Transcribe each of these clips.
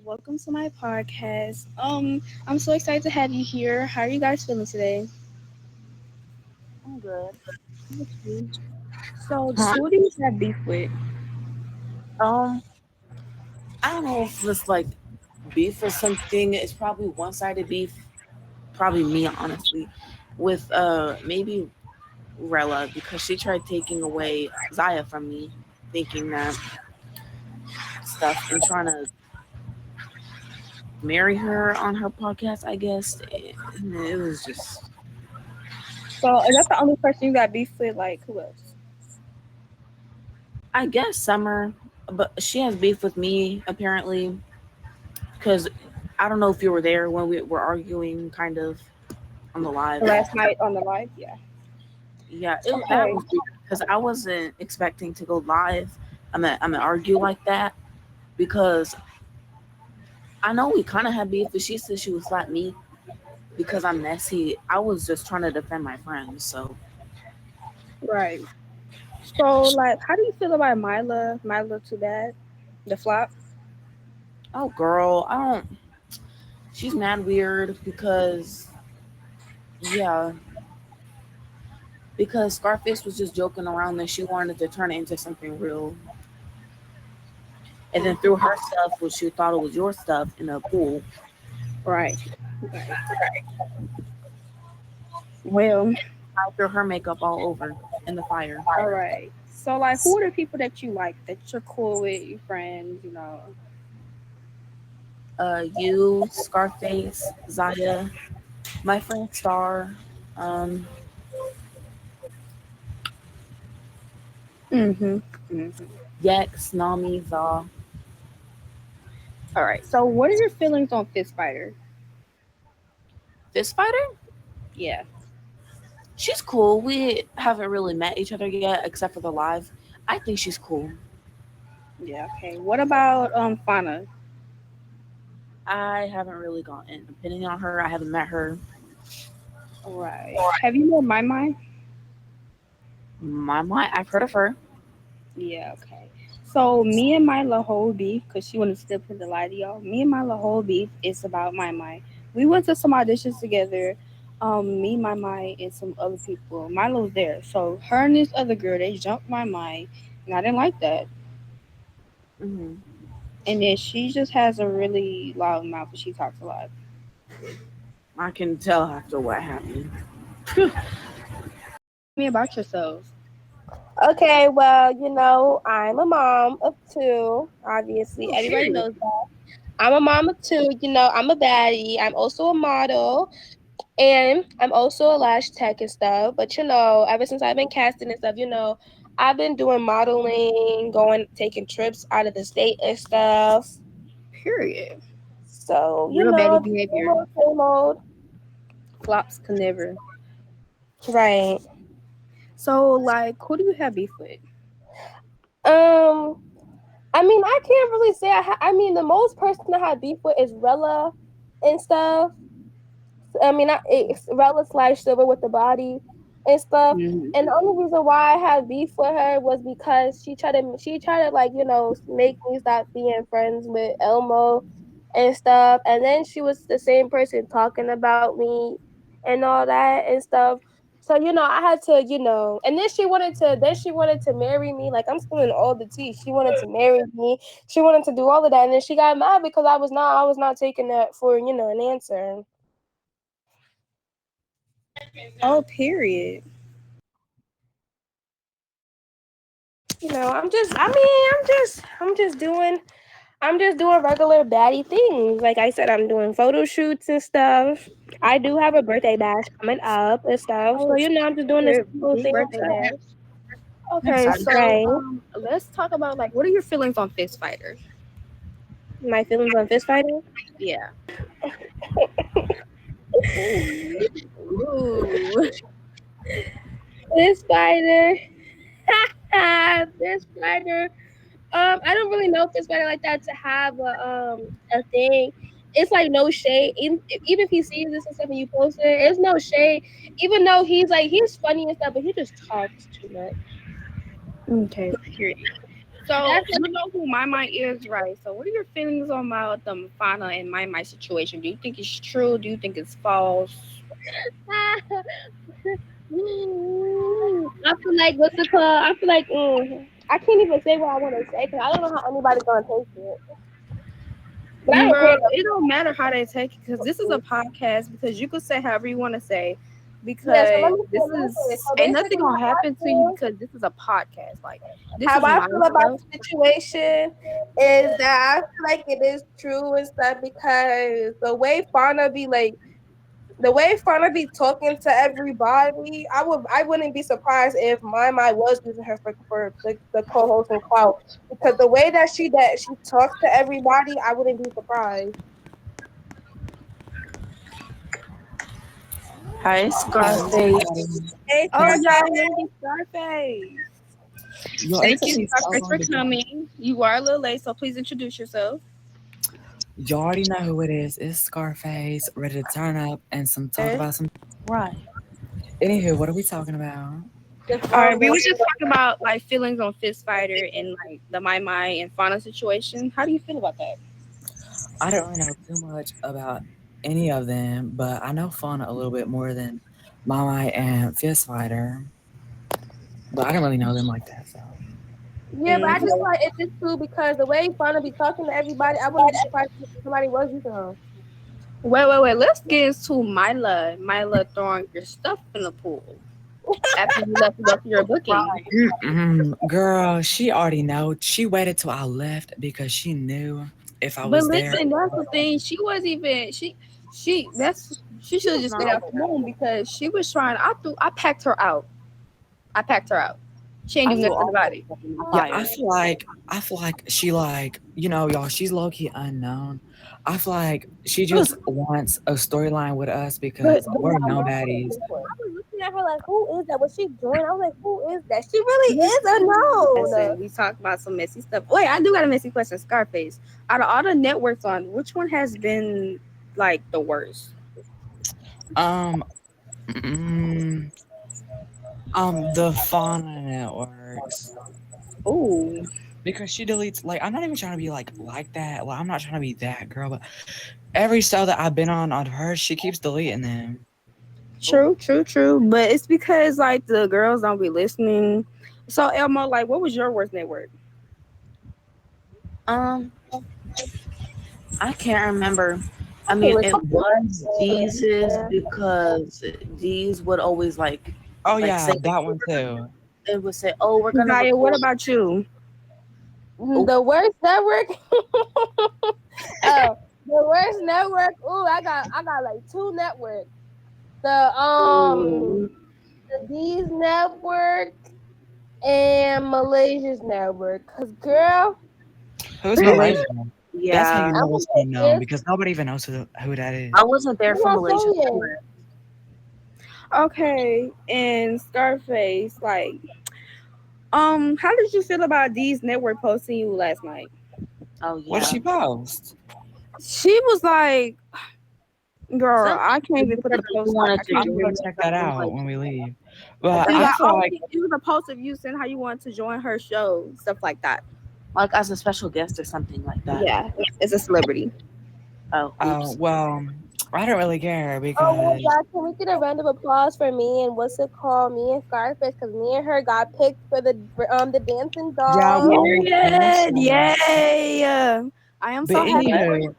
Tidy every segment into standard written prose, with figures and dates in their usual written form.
Welcome to my podcast. I'm so excited to have you here. How are you guys feeling today? I'm good. Okay. So, Huh? who do you have beef with? Um, I don't know if it's like beef or something. It's probably one-sided beef. Probably me, honestly, with maybe Rella because she tried taking away Zaya from me, thinking that stuff and trying to marry her on her podcast. I guess it was just, So, is that the only person you got beef with? Like, who else? I guess Summer, but she has beef with me apparently because I don't know if you were there when we were arguing, kind of on the live. Last night on the live? Yeah. Yeah, that Okay. was weird because I wasn't expecting to go live. I'm gonna argue like that because I know we kind of had beef, but she said she would slap me because I'm messy. I was just trying to defend my friends. So, Right. So, like, how do you feel about Mila? Mila too bad? The flop? oh girl, I don't. She's mad weird because yeah, because Scarface was just joking around and she wanted to turn it into something real, and then threw her stuff, which she thought it was your stuff, in a pool. Right. Right. Well, I threw her makeup all over in the fire. all right. So, like, who are the people that you like, that you're cool with, your friends? You, Scarface, Zaya, my friend Star, um, Mm-hmm. Mm-hmm. Yex, Nami, Za. All right. So, what are your feelings on Fist Fighter? Fist Fighter? Yeah. She's cool. We haven't really met each other yet, except for the live. I think she's cool. Yeah. Okay. What about Fauna? I haven't really gotten an opinion on her. I haven't met her. All right. Have you met My Mind? I've heard of her. Yeah. Okay. So me and my whole beef, cause she wanted to still put the lie to y'all. Me and my whole beef is about My Mind. We went to some auditions together. Me, My Mind, and some other people. Milo's there. So her and this other girl, they jumped My Mind, and I didn't like that. Hmm. And then she just has a really loud mouth, and she talks a lot. I can tell after what happened. Tell me about yourselves. Okay, well, I'm a mom of two. Obviously, Oh, everybody period. knows that. I'm a mom of two. I'm a baddie. I'm also a model, and I'm also a lash tech and stuff. But ever since I've been casting and stuff, I've been doing modeling, going, taking trips out of the state and stuff. Period. So, Real baddie same behavior. old, same old. Flops can never. Right. So, like, who do you have beef with? Um, I mean, I can't really say I mean, the most person I had beef with is Rella and stuff. I mean, it's Rella slash Silver with the body and stuff. Hmm. And the only reason why I had beef with her was because she tried to like make me stop being friends with Elmo and stuff. And then she was the same person talking about me and all that and stuff. So I had to and then she wanted to marry me. Like, I'm spilling all the tea. She wanted to marry me. She wanted to do all of that, and then she got mad because I was not taking that for an answer. Oh, period. I'm just doing regular baddie things. Like I said, I'm doing photo shoots and stuff. I do have a birthday bash coming up and stuff. So Oh, I'm just doing the simple big things. birthday bash. I'm Okay, excited. so Right. let's talk about like what are your feelings on Fist Fighter? My feelings on fist fighting. Yeah. Ooh. Ooh. Fist fighter. Fist fighter. I don't really know fist fighter like that to have a thing. It's like no shade. Even if he sees this and stuff and you post it, it's no shade. Even though he's funny and stuff, but he just talks too much. Okay, period. So That's you know who my mind is, right? So what are your feelings on my the Fauna and my situation? Do you think it's true? Do you think it's false? I feel like what's it called? I feel like I can't even say what I want to say because I don't know how anybody's gonna take it. But I don't Girl, care it don't matter how they take it because this is a though. podcast. Because you could say however you want to say. Yeah, so Because let this me say. is So ain't nothing basically, gonna happen to you because this is a podcast. Like this how is I my feel about stuff. the situation is that I feel like it is true and stuff because the way Fauna be talking to everybody, I wouldn't be surprised if my was using her for the co-host and clout because the way that she talks to everybody, I wouldn't be surprised. Hi, Hi, Scarface. everybody. Hey, Oh, Scarface. y'all, lady Scarface. Yo, it Thank took you, me so Scarface, long for to get. coming. You are a little late, so please introduce yourself. You already know who it is. It's Scarface, ready to turn up and some talk about some. Right. Anywho, what are we talking about? Just All right, we the was just talking about like feelings on Fist Fighter and like the My and Fauna situation. How do you feel about that? I don't really know too much about any of them, but I know Fauna a little bit more than Mama and Fist Fighter, but I don't really know them like that. So Yeah, but I just Okay. feel like it's just true because the way Fauna be talking to everybody, I wouldn't be surprised if somebody was using her. Wait. Let's get into Mila. Mila throwing your stuff in the pool after you left to go to your booking. Right. Girl, she already know. She waited till I left because she knew if I But was there. listen, that's the thing. She was even she She should have was just not stayed out over the there. room because she was trying. I packed her out. I packed her out. She ain't I do feel nothing all about that it. stuff in the Yeah, fire. I feel like she like, y'all, she's low key unknown. I feel like she She was just wants a storyline with us But because but we're I no was baddies. looking at her like, who is that? Was she joined? I was like, who is that? She really is Listen, unknown. we talked about some messy stuff. Wait, I do got a messy question. Scarface. Out of all the networks on, which one has been like the worst? Um, mm, the Fauna Networks. Ooh, Because she deletes, like, I'm not even trying to be like that. Well, I'm not trying to be that girl, but every show that I've been on hers, she keeps deleting them. true. But it's because like the girls don't be listening. So Elmo, like, what was your worst network? um I can't remember. I It mean, was it was Deeze's because Deez would always Oh like say yeah, that one too. it would say, "Oh, we're gonna Zaya, what record." about you? Oh, the worst network. Oh, the worst network. Ooh, I got like two networks. The Ooh. D's network and Malaysia's network. Cause girl, Who's Malaysia. Malaysia? That's how you Yeah, I'm know gonna it's say unknown this. because nobody even knows who that is. I wasn't there I'm for gonna Malaysia. say it. Okay, and Scarface, like, how did you feel about these network posting you last night? Oh What yeah. she post? She was like, "Girl, Some I can't even put said the that you post. Like, wanted I to can't I'm even gonna put join it." check that something out when we leave. like But It was I like, feel oh, like, it was a post of you saying how you wanted to join her show, stuff like that. as a special guest or something like that. Yeah, it's a celebrity. Oh, oops. well, I don't really care Oh my because God, can we get a round of applause for me and what's it called? Me and Scarface, because me and her got picked for the dancing yeah, we dolls. almost won that Period. show. Yay! I am But so happy What? for you.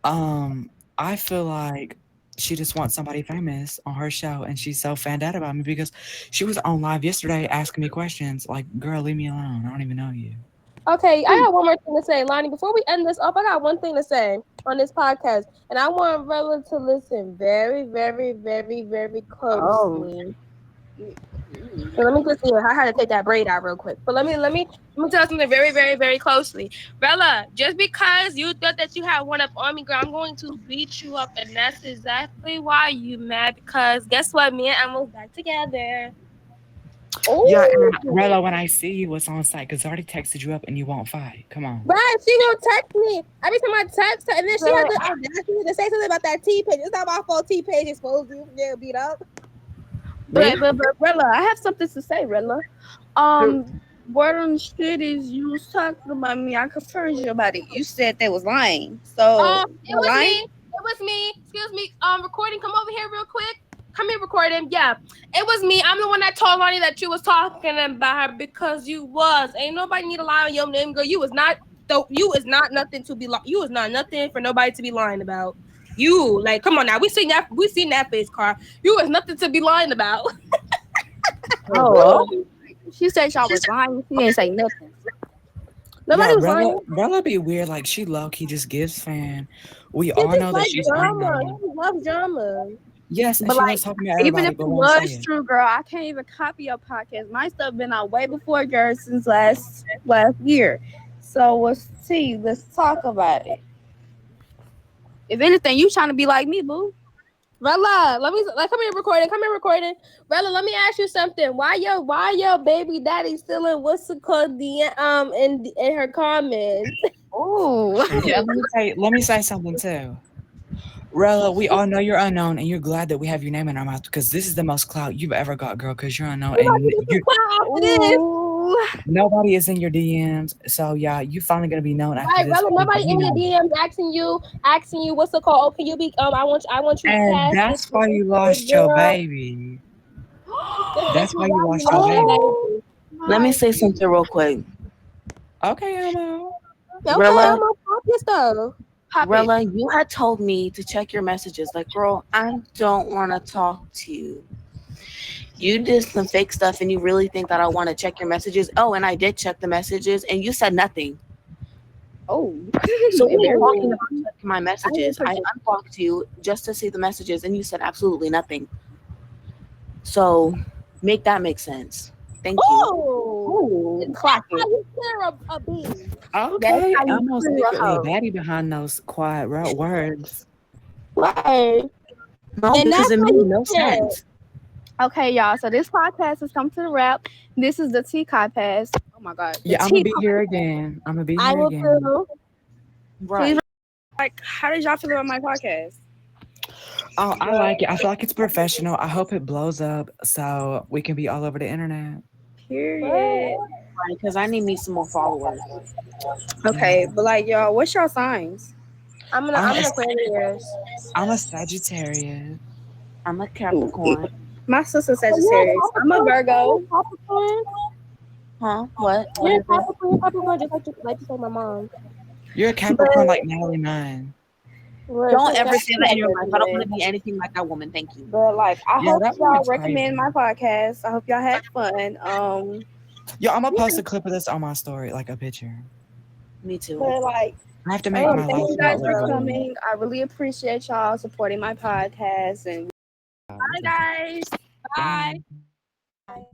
anywho, I feel like she just wants somebody famous on her show, and she's so fanned out about me because she was on live yesterday asking me questions like, "Girl, leave me alone. I don't even know you." Okay, I got one more thing to say, Lonnie. Before we end this off, I got one thing to say on this podcast, and I want Rella to listen very, very, very, very Oh, closely. So let me just see. I had to take that braid out real quick. But let me tell you something very, very, very closely. Bella, just because you thought that you had one up on me, girl, I'm going to beat you up, and that's exactly why you mad. Because guess what? Me and Emma's back together. Yeah, and Oh, Rella, when I see you, it's on site because I already texted you up and you won't fight. Come on. right. She gonna text me every time I text her, and then she had but the audacity to say something about that T page. It's not my fault. T page exposed you from getting beat up. Me? but Rella, I have something to say, Rella. Who? Um, word on the street is you was talking about me. I confirmed you about it. You said they was lying. So It they're was lying? me. It was me. Excuse me. Recording, come over here real quick. Come here, recording. Yeah, it was me. I'm the one that told Lonnie that you was talking about her because you was. Ain't nobody need to lie on your name, girl. You was not. Though you is not nothing to be. You was not nothing for nobody to be lying about. You like, come on now. We seen that. We seen that face car. You was nothing to be lying about. For Oh, real? okay. She said y'all was lying. She ain't say nothing. Nobody Yeah, was lying. Bella be weird. Like she low key just gives fan. We She all just know that like she's drama. unknown. She loves drama. Yes, and But she like, loves talking to even if everybody, it but won't say was it. true, girl, I can't even copy your podcast. My stuff been out way before yours since last year. So let's see. Let's talk about it. If anything, you trying to be like me, boo? Rella, let me like come here recording. Come here recording. Rella, let me ask you something. Why your baby daddy still in what's it called the in her comments? Oh, Yeah, let me say something too. Rella, we all know you're unknown, and you're glad that we have your name in our mouth because this is the most clout you've ever got, girl. Because you're unknown, We about to and get some you clout after this. oh. nobody is in your DMs. So yeah, you finally gonna be known after Right, this Rella, because nobody we in your know. DMs asking you what's it called? Oh, can you be I want you And cast that's why you this lost your girl. baby. This That's is why you why you lost your lost your baby. Oh baby. Let me my. say something real quick. Okay, Elmo. Okay, Rilla, I'm gonna pop your stuff. Pop it. Rilla, you had told me to check your messages. Like, girl, I don't want to talk to you. You did some fake stuff and you really think that I want to check your messages. Oh, and I did check the messages and you said nothing. Oh, So we are embarrassing. talking Ooh, about checking my I didn't messages. I forget. unblocked you just to see the messages and you said absolutely nothing. So make that make sense. Thank you. ooh. Oh, That's clock how it. you clear a bean. That's Okay, how you Elmo's clear a secretly a hoe. baddie behind those quiet words. Right. No, And because that's it how made you no clear it. sense. Okay, y'all. So this podcast has come to the wrap. This is the Tea Podcast. Oh my God, the Yeah, I'm gonna Tea be here Podcast. again. I'm gonna be I here will again. too. Please, Right. like, how did y'all feel about my podcast? Oh, I Girl. like it. I feel like it's professional. I hope it blows up so we can be all over the internet. Period. What? Right. Because I need me some more followers. Yeah. Okay, but like, y'all, what's your signs? I'm I'm a, an Aquarius. I'm a Sagittarius. I'm a Ooh, Capricorn. my sister Oh, you're a Sagittarius. I'm a Capricorn? You're Virgo. a Capricorn? Huh? What? What You're a is it? Capricorn, Capricorn, just like you say my mom. You're a Capricorn But like Natalie Nine. Right, Don't so ever say that in your life. I don't want anyway, to be anything like that woman. Thank you. but like, I Yeah, hope that y'all woman's recommend crazy. my podcast. I hope y'all had fun. Yo, I'm gonna post Yeah, a clip of this on my story, like a picture. Me too. but like, I have to make my thank life you not guys look for good. coming. I really appreciate y'all supporting my podcast. And bye, guys. Bye. Bye.